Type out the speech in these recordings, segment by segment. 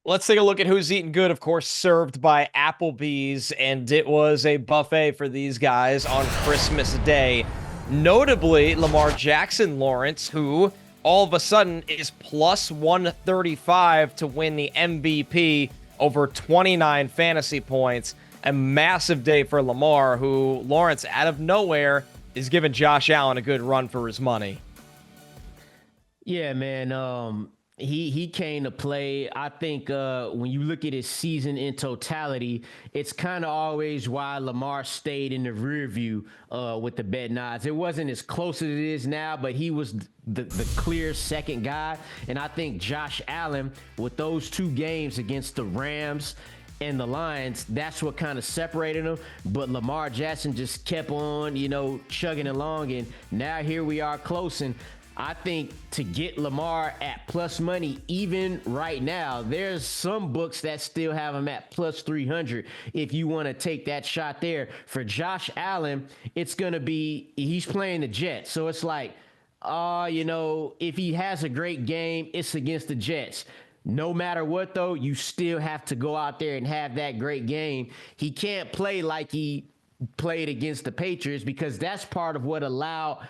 Let's take a look at who's eating good, of course, served by Applebee's, and it was a buffet for these guys on Christmas Day. Notably, Lamar Jackson Lawrence, who all of a sudden is plus 135 to win the MVP over 29 fantasy points. A massive day for Lamar, who Lawrence, out of nowhere, is giving Josh Allen a good run for his money. Yeah, man. He came to play. I think when you look at his season in totality, it's kind of always why Lamar stayed in the rear view with the betting odds. It wasn't as close as it is now, but he was the clear second guy. And I think Josh Allen, with those two games against the Rams and the Lions, that's what kind of separated them. But Lamar Jackson just kept on, chugging along. And now here we are close. And I think to get Lamar at plus money, even right now, there's some books that still have him at plus 300 if you want to take that shot there. For Josh Allen, it's going to be, he's playing the Jets. So it's like, if he has a great game, it's against the Jets. No matter what, though, you still have to go out there and have that great game. He can't play like he played against the Patriots because that's part of what allowed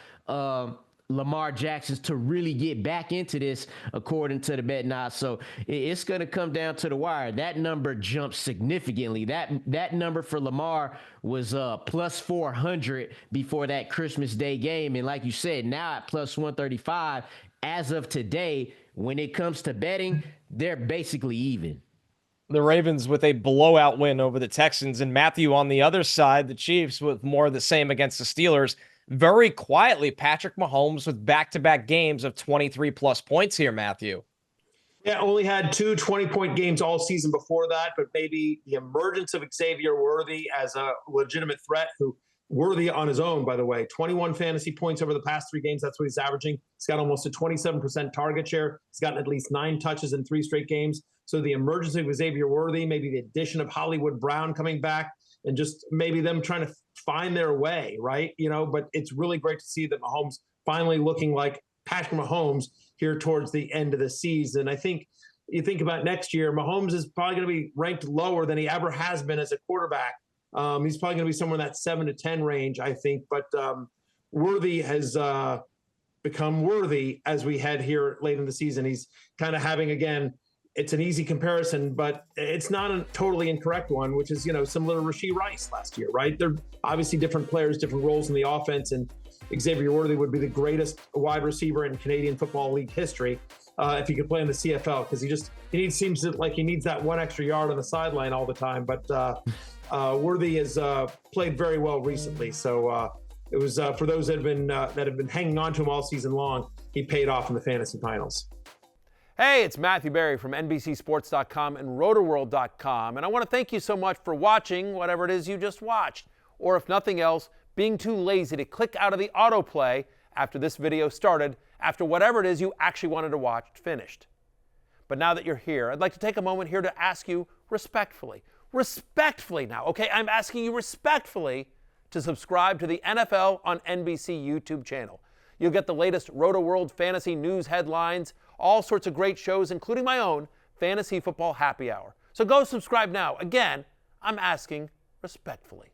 Lamar Jackson to really get back into this, according to the betting odds. So it's going to come down to the wire. That number jumped significantly. That number for Lamar was plus 400 before that Christmas Day game. And like you said, now at plus 135, as of today, when it comes to betting, they're basically even. The Ravens with a blowout win over the Texans, and Matthew on the other side, the Chiefs with more of the same against the Steelers. Very quietly, Patrick Mahomes with back-to-back games of 23-plus points here, Matthew. Yeah, only had two 20-point games all season before that, but maybe the emergence of Xavier Worthy as a legitimate threat, who Worthy on his own, by the way, 21 fantasy points over the past three games. That's what he's averaging. He's got almost a 27% target share. He's gotten at least 9 touches in 3 straight games. So the emergence of Xavier Worthy, maybe the addition of Hollywood Brown coming back, and just maybe them trying to find their way, right? But it's really great to see that Mahomes finally looking like Patrick Mahomes here towards the end of the season. I think you think about next year, Mahomes is probably going to be ranked lower than he ever has been as a quarterback. He's probably going to be somewhere in that 7 to 10 range, I think. But Worthy has become worthy as we head here late in the season. He's kind of having, again, it's an easy comparison, but it's not a totally incorrect one, which is, similar to Rashee Rice last year, right? They're obviously different players, different roles in the offense, and Xavier Worthy would be the greatest wide receiver in Canadian Football League history if he could play in the CFL, because he seems like he needs that one extra yard on the sideline all the time. But Worthy has played very well recently, so it was for those that have been hanging on to him all season long. He paid off in the fantasy finals. Hey, it's Matthew Berry from NBCSports.com and RotoWorld.com, and I want to thank you so much for watching whatever it is you just watched, or if nothing else, being too lazy to click out of the autoplay after this video started, after whatever it is you actually wanted to watch finished. But now that you're here, I'd like to take a moment here to ask you respectfully now, okay? I'm asking you respectfully to subscribe to the NFL on NBC YouTube channel. You'll get the latest RotoWorld fantasy news headlines, all sorts of great shows, including my own Fantasy Football Happy Hour. So go subscribe now. Again, I'm asking respectfully.